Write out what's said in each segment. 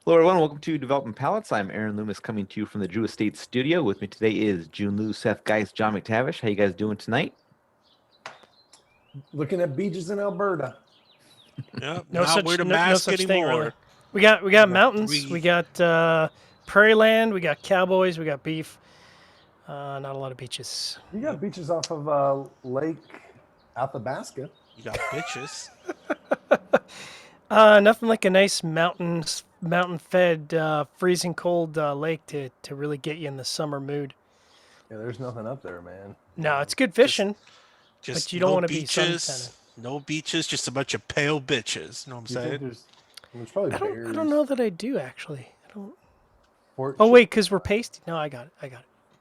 Hello, everyone. Welcome to Development Palates. I'm Aaron Loomis coming to you from the Drew Estate Studio. With me today is Jiunn Liu, Seth Geist, John McTavish. How you guys doing tonight? Looking at beaches in Alberta. Yep, No not such wear the no mask such thing really. anymore. We got No. mountains, we got prairie land, we got cowboys, we got beef. Not a lot of beaches. You got beaches off of Lake Athabasca. You got bitches. Nothing like a nice mountain fed freezing cold lake to really get you in the summer mood. Yeah, there's nothing up there, man. No, it's good fishing, Just but you don't no want to be suntanning. beaches. No beaches, just a bunch of pale bitches. You know what I'm You think saying? there's probably bears. I don't know that I do actually. I don't. Fort Oh wait, because we're pasty. No, I got it.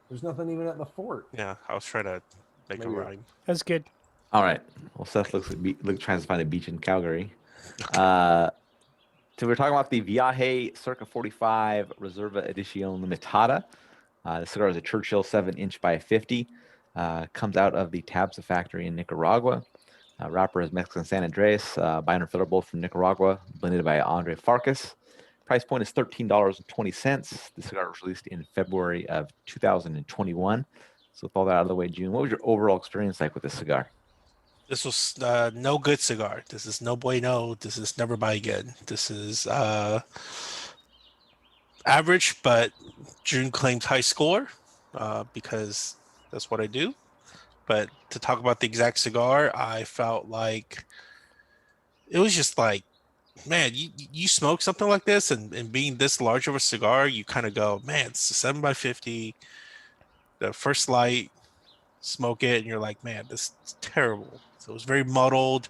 There's nothing even at the fort. Yeah, I was trying to make a Maybe. rhyme. That's good. All right. Well, Seth looks like trying to find a beach in Calgary. So we're talking about the Viaje Circa 45 Reserva Edición Limitada. The cigar is a Churchill 7-inch by 50. Comes out of the Tabsa factory in Nicaragua. Wrapper is Mexican San Andres. Binder filler both from Nicaragua, blended by Andre Farkas. Price point is $13.20. The cigar was released in February of 2021. So with all that out of the way, June, what was your overall experience like with this cigar? This was no good cigar. This is no bueno. This is never buy again. This is average, but June claims high score because that's what I do. But to talk about the exact cigar, I felt like it was just like, man, you smoke something like this, and being this large of a cigar, you kind of go, man, it's a 7x50. The first light, smoke it, and you're like, man, this is terrible. So it was very muddled.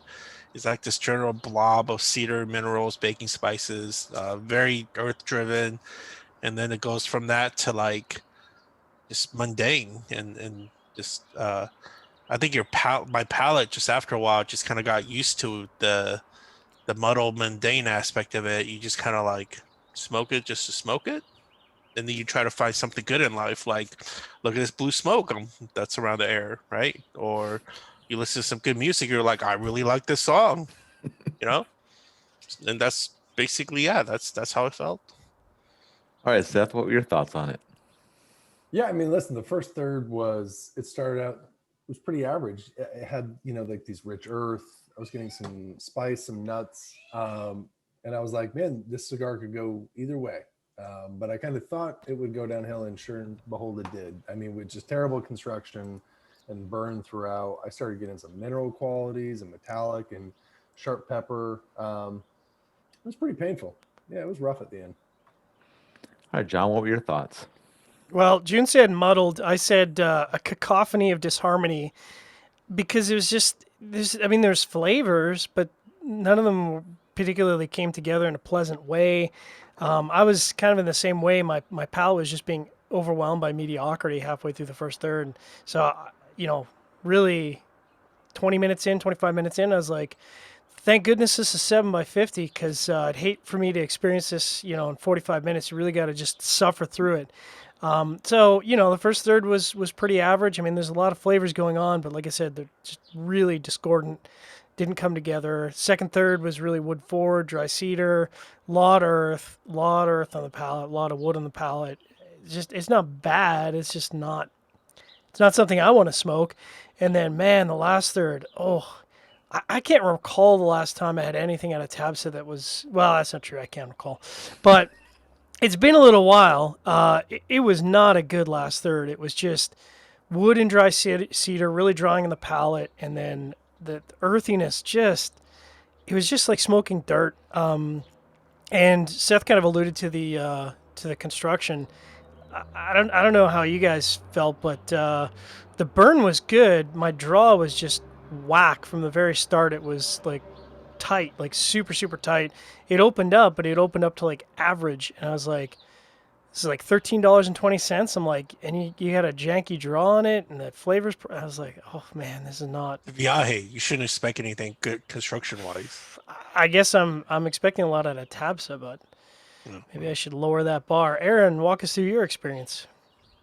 It's like this general blob of cedar minerals, baking spices, very earth driven, and then it goes from that to like just mundane and just I think my palate just after a while just kind of got used to the muddled mundane aspect of it. You just kind of like smoke it just to smoke it, and then you try to find something good in life, like look at this blue smoke that's around the air, right? Or you listen to some good music, you're like, I really like this song, you know. And that's basically, yeah, that's how it felt. All right, Seth, what were your thoughts on it? Yeah, I mean, listen, the first third it started out, it was pretty average. It had, like these rich earth. I was getting some spice, some nuts. And I was like, man, this cigar could go either way. But I kind of thought it would go downhill, and sure and behold, it did. I mean, with just terrible construction and burn throughout, I started getting some mineral qualities and metallic and sharp pepper. It was pretty painful. Yeah, it was rough at the end. All right, John, what were your thoughts? Well, June said muddled. I said a cacophony of disharmony because it was just there's flavors, but none of them particularly came together in a pleasant way. I was kind of in the same way. My palate was just being overwhelmed by mediocrity halfway through the first third. So, really 20 minutes in, 25 minutes in, I was like, thank goodness this is 7x50 because I'd hate for me to experience this, in 45 minutes. You really got to just suffer through it. So, the first third was pretty average. I mean, there's a lot of flavors going on, but like I said, they're just really discordant. Didn't come together. Second third was really wood forward, dry cedar, lot earth on the palate, a lot of wood on the palate. It's not bad. It's not something I want to smoke. And then, man, the last third, I can't recall the last time I had anything out of Tabsa that was, well, that's not true. I can't recall, but it's been a little while. It was not a good last third. It was just wood and dry cedar really drawing in the palate, and then the earthiness it was just like smoking dirt. And Seth kind of alluded to the construction. I don't know how you guys felt, but the burn was good. My draw was just whack from the very start. It was like tight, like super super tight. It opened up, but it opened up to like average, and I was like, this is like $13.20. I'm like, and you had a janky draw on it, and the flavors. I was like, oh man, this is not. Yeah, hey, you shouldn't expect anything good construction wise. I guess I'm expecting a lot out of Tabsa, but maybe I should lower that bar. Aaron, walk us through your experience.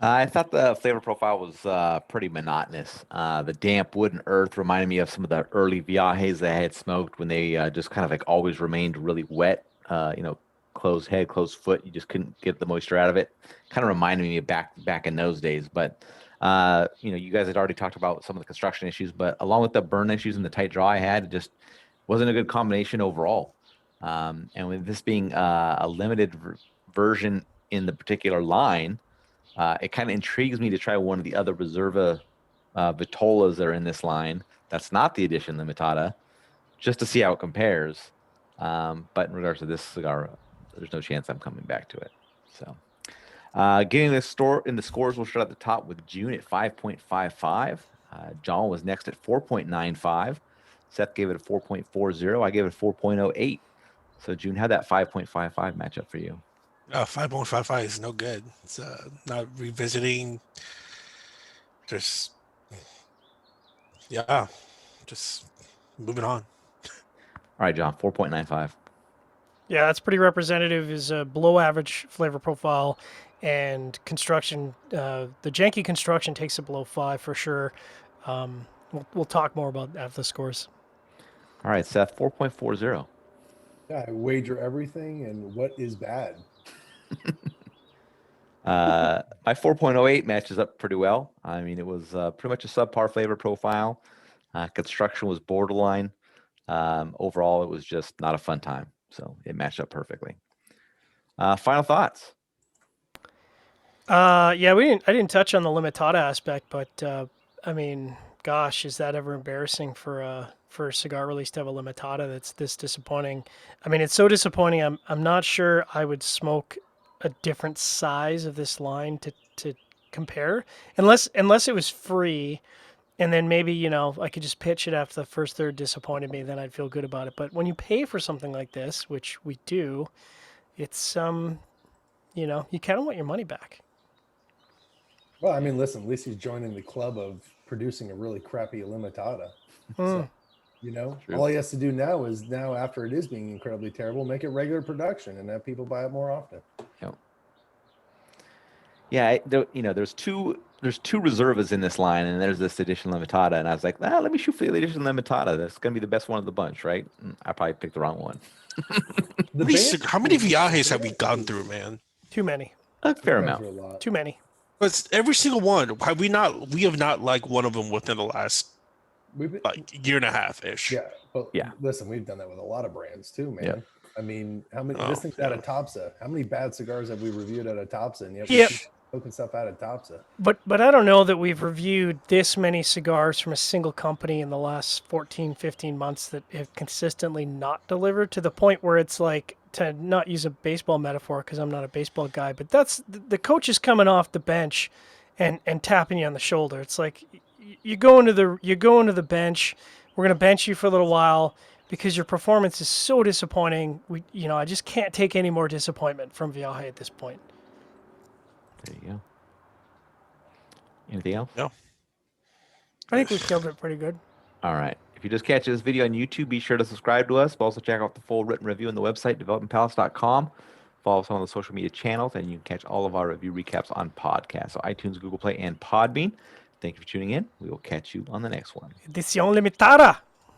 I thought the flavor profile was pretty monotonous. The damp wood and earth reminded me of some of the early Viajes that I had smoked when they just kind of like always remained really wet. closed head, closed foot. You just couldn't get the moisture out of it. Kind of reminded me of back in those days. But you guys had already talked about some of the construction issues, but along with the burn issues and the tight draw I had, it just wasn't a good combination overall. And with this being a limited version in the particular line, it kind of intrigues me to try one of the other Reserva Vitolas that are in this line. That's not the Edition Limitada, just to see how it compares. But in regards to this cigar, there's no chance I'm coming back to it. So, getting the scores, we'll start at the top with Jiunn at 5.55. John was next at 4.95. Seth gave it a 4.40. I gave it a 4.08. So, Jiunn, how'd that 5.55 matchup for you? 5.55 is no good. It's not revisiting. Just moving on. All right, John, 4.95. Yeah, that's pretty representative. Is a below average flavor profile, and construction. The janky construction takes it below 5 for sure. We'll talk more about after the scores. All right, Seth, 4.40. Yeah, I wager everything. And what is bad? My 4.08 matches up pretty well. I mean, it was pretty much a subpar flavor profile. Construction was borderline. Overall, it was just not a fun time. So it matched up perfectly. Final thoughts? Yeah, I didn't touch on the limitada aspect, but I mean, gosh, is that ever embarrassing for a cigar release to have a limitada that's this disappointing? I mean, it's so disappointing. I'm not sure I would smoke a different size of this line to compare, unless it was free, and then maybe I could just pitch it after the first third disappointed me, then I'd feel good about it. But when you pay for something like this, which we do, it's you kind of want your money back. Well, I mean, listen, at least he's joining the club of producing a really crappy limitada. So, True. all he has to do now is after it is being incredibly terrible, make it regular production and have people buy it more often. Yep. Yeah, there's two Reservas in this line, and there's this Edition Limitada, and I was like, let me shoot for the Edition Limitada. That's gonna be the best one of the bunch, right? I probably picked the wrong one. How many Viajes have we gone through, man? Too many. A fair amount. Too many. But every single one, we have not liked one of them within the last year and a half ish. Yeah, but Yeah. Listen, we've done that with a lot of brands too, man. Yeah. I mean, how many? This thing's out of Topsa. How many bad cigars have we reviewed out of Topsa? And yet we keep poking stuff out of Topsa. But I don't know that we've reviewed this many cigars from a single company in the last 14, 15 months that have consistently not delivered, to the point where it's like, to not use a baseball metaphor because I'm not a baseball guy, but that's the coach is coming off the bench and tapping you on the shoulder. It's like you go into the bench. We're going to bench you for a little while because your performance is so disappointing. I just can't take any more disappointment from Viaje at this point. There you go. Anything else? No. I think we covered it pretty good. All right. If you just catch this video on YouTube, be sure to subscribe to us. But also check out the full written review on the website, developmentpalace.com. Follow us on the social media channels, and you can catch all of our review recaps on podcasts, so iTunes, Google Play, and Podbean. Thank you for tuning in. We will catch you on the next one. Edición Limitada.